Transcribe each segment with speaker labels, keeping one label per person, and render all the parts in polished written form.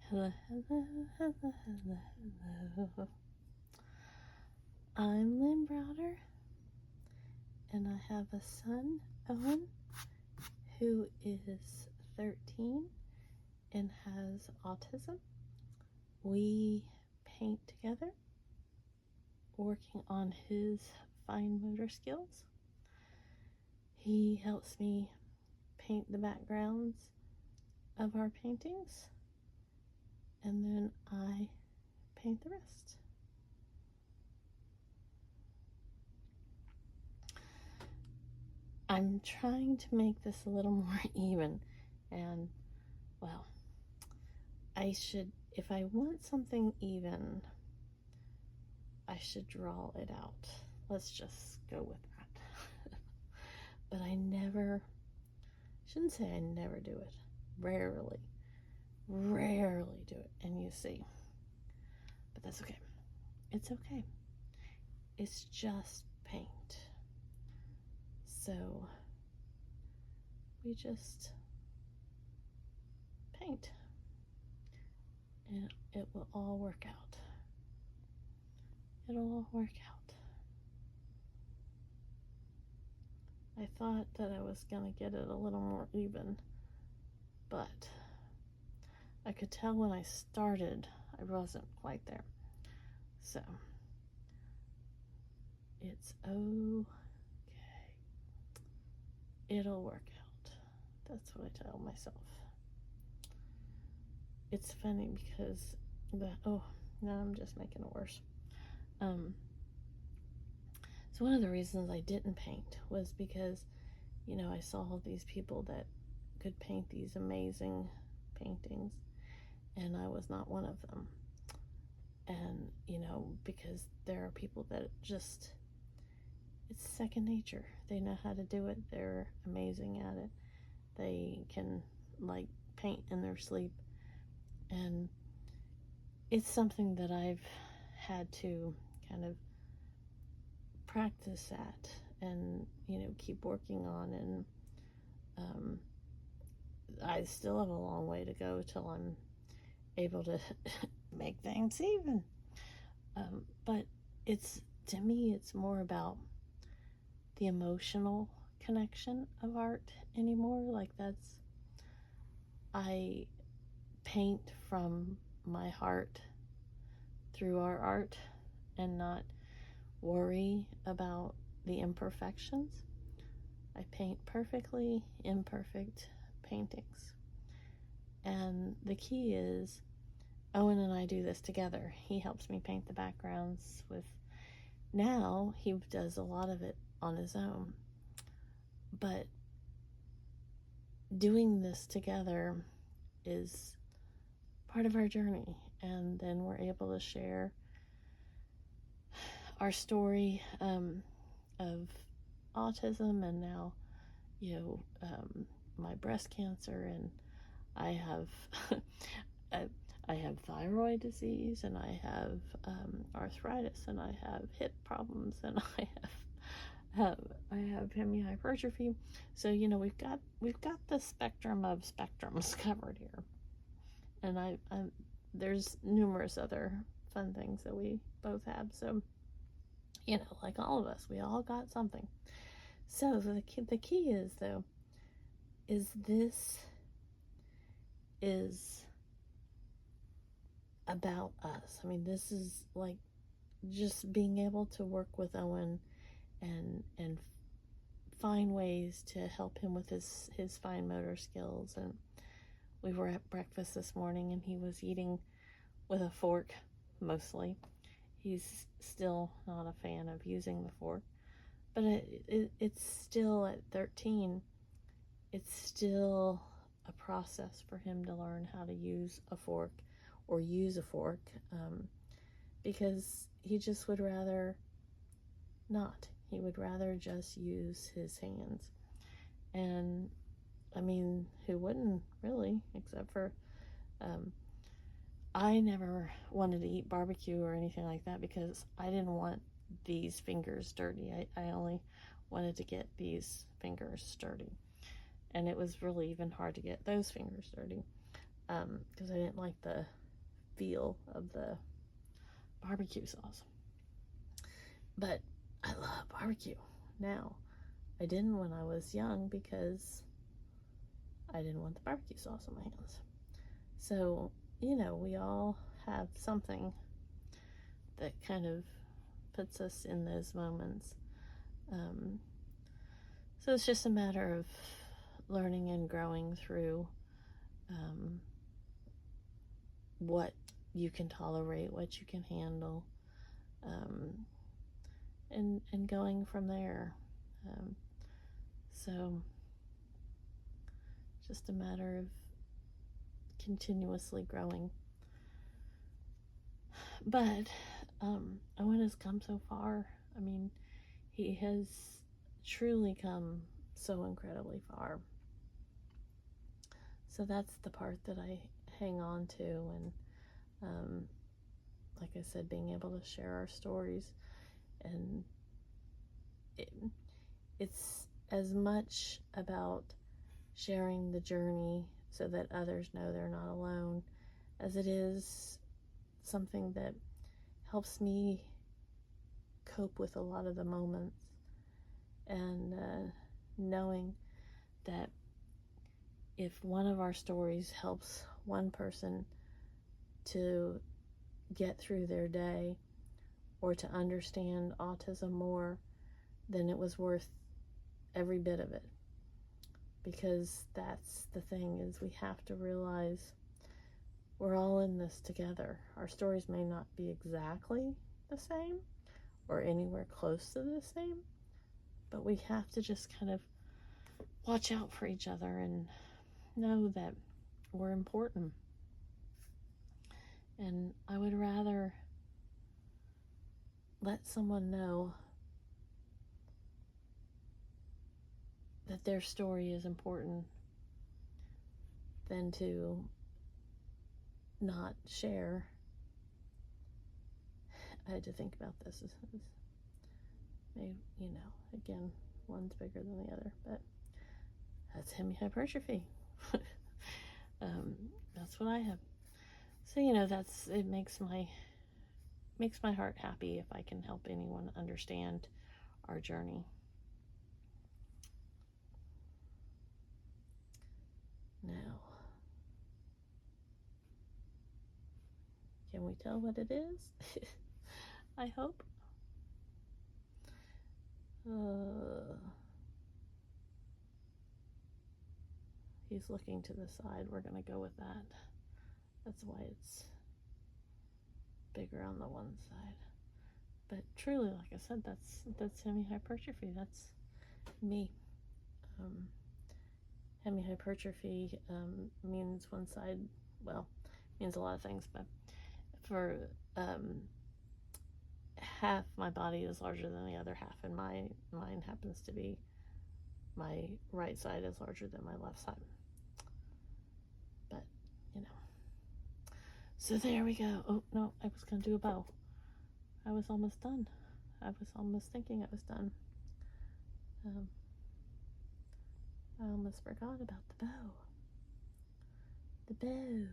Speaker 1: Hello, hello, hello, hello, hello. I'm Lynn Browder, and I have a son, Owen, who is 13 and has autism. We paint together, working on his fine motor skills. He helps me paint the backgrounds of our paintings, and then I paint the rest. I'm trying to make this a little more even, and well, if I want something even, I should draw it out. Let's just go with that. But I shouldn't say I never do it. Rarely do it, and you see. But that's okay. It's okay. It's just paint. So we just paint, and it will all work out. It'll all work out. I thought that I was going to get it a little more even, but I could tell when I started I wasn't quite there. So it's okay. It'll work out. That's what I tell myself. It's funny because now I'm just making it worse. So one of the reasons I didn't paint was because, I saw all these people that could paint these amazing paintings, and I was not one of them. And, because there are people that just, it's second nature. They know how to do it. They're amazing at it. They can, paint in their sleep. And it's something that I've had to kind of practice at and, keep working on. And I still have a long way to go till I'm able to make things even. But to me, it's more about the emotional connection of art anymore. I paint from my heart through our art and not worry about the imperfections. I paint perfectly imperfect paintings. And the key is, Owen and I do this together. He helps me paint the backgrounds now he does a lot of it on his own. But doing this together is part of our journey. And then we're able to share our story of autism, and now, my breast cancer, and I have I have thyroid disease, and I have arthritis, and I have hip problems, and I have hemihypertrophy. So we've got the spectrum of spectrums covered here, and there's numerous other fun things that we both have. So like all of us, we all got something. So the key is, though, this is about us. I mean, this is like just being able to work with Owen and find ways to help him with his fine motor skills. And we were at breakfast this morning, and he was eating with a fork mostly. He's still not a fan of using the fork, but it's still, at 13, it's still a process for him to learn how to use a fork, or use a fork, because he just would rather not. He would rather just use his hands. And I mean, who wouldn't, really? Except for I never wanted to eat barbecue or anything like that because I didn't want these fingers dirty. I only wanted to get these fingers dirty. And it was really even hard to get those fingers dirty because I didn't like the feel of the barbecue sauce. But I love barbecue now. I didn't when I was young because I didn't want the barbecue sauce on my hands. So, you know, we all have something that kind of puts us in those moments. So it's just a matter of learning and growing through what you can tolerate, what you can handle, and going from there. So just a matter of continuously growing. But Owen has come so far. I mean, he has truly come so incredibly far. So that's the part that I hang on to, and like I said, being able to share our stories, and it's as much about sharing the journey so that others know they're not alone as it is something that helps me cope with a lot of the moments, and knowing that if one of our stories helps one person to get through their day or to understand autism more, then it was worth every bit of it. Because that's the thing, is we have to realize we're all in this together. Our stories may not be exactly the same or anywhere close to the same, but we have to just kind of watch out for each other and know that we're important. And I would rather let someone know that their story is important than to not share. I had to think about this. Maybe, you know, again, one's bigger than the other, but that's hemihypertrophy. That's what I have. So, you know, it makes my heart happy if I can help anyone understand our journey. Now, can we tell what it is? I hope. He's looking to the side. We're going to go with that. That's why it's bigger on the one side. But truly, like I said, that's hemihypertrophy. That's me. Hemihypertrophy means one side, well, means a lot of things, but for half my body is larger than the other half, and mine happens to be my right side is larger than my left side. But, you know. So there we go. Oh, no, I was going to do a bow. I was almost done. I was almost thinking I was done. I almost forgot about the bow. The bow.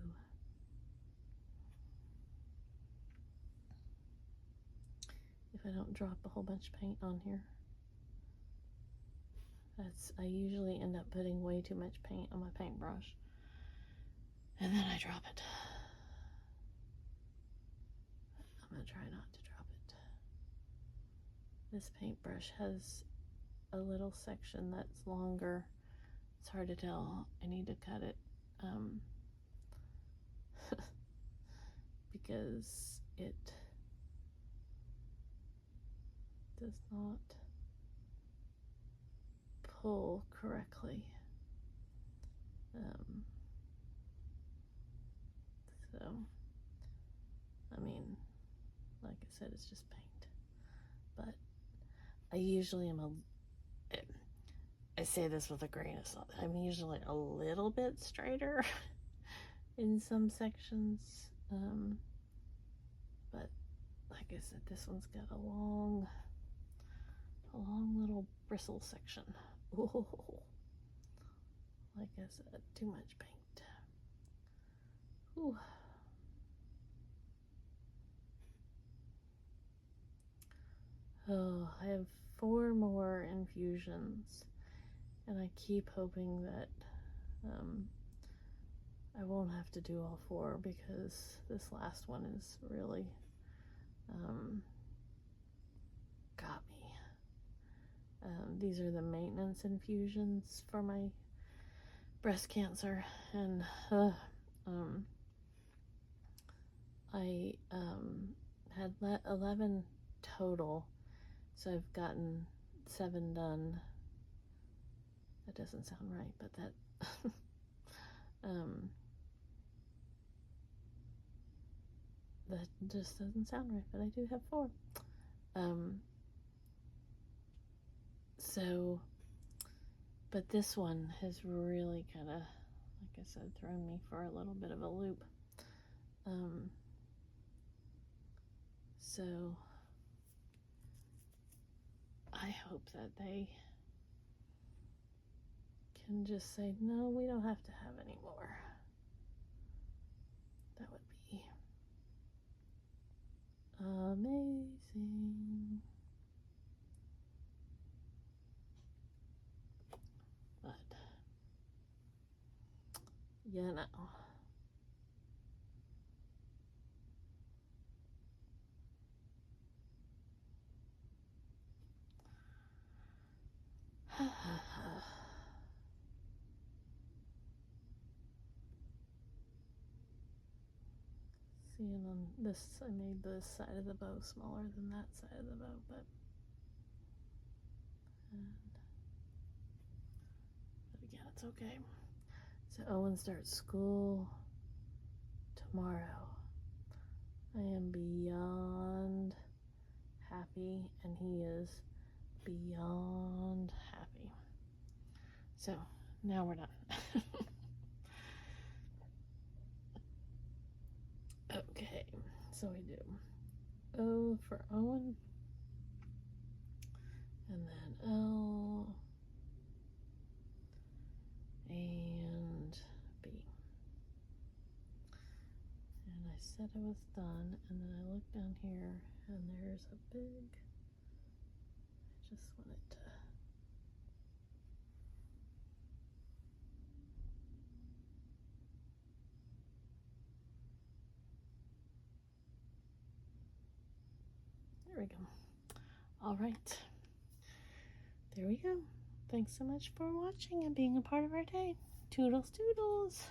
Speaker 1: If I don't drop a whole bunch of paint on here. I usually end up putting way too much paint on my paintbrush, and then I drop it. I'm going to try not to drop it. This paintbrush has a little section that's longer. It's hard to tell. I need to cut it because it does not pull correctly. So, I mean, like I said, it's just paint. But I usually I say this with a grain of salt. I'm usually a little bit straighter in some sections. But like I said, this one's got a long little bristle section. Ooh. Like I said, too much paint. Ooh. Oh, I have 4 more infusions, and I keep hoping that I won't have to do all 4, because this last one is really got me. These are the maintenance infusions for my breast cancer, and I had 11 total, so I've gotten 7 done. That doesn't sound right, but that that just doesn't sound right, but I do have 4. So, but this one has really kind of, like I said, thrown me for a little bit of a loop. So I hope that they can just say, no, we don't have to have any more. That would be amazing. But, you know. Seeing on this, I made this side of the bow smaller than that side of the bow, but again, it's okay. So Owen starts school tomorrow. I am beyond happy, and he is beyond happy. So now we're done. Okay, so we do O for Owen, and then L, and B. And I said I was done, and then I look down here, and there's a big, I just wanted to, there we go. All right, there we go. Thanks so much for watching and being a part of our day. Toodles, toodles.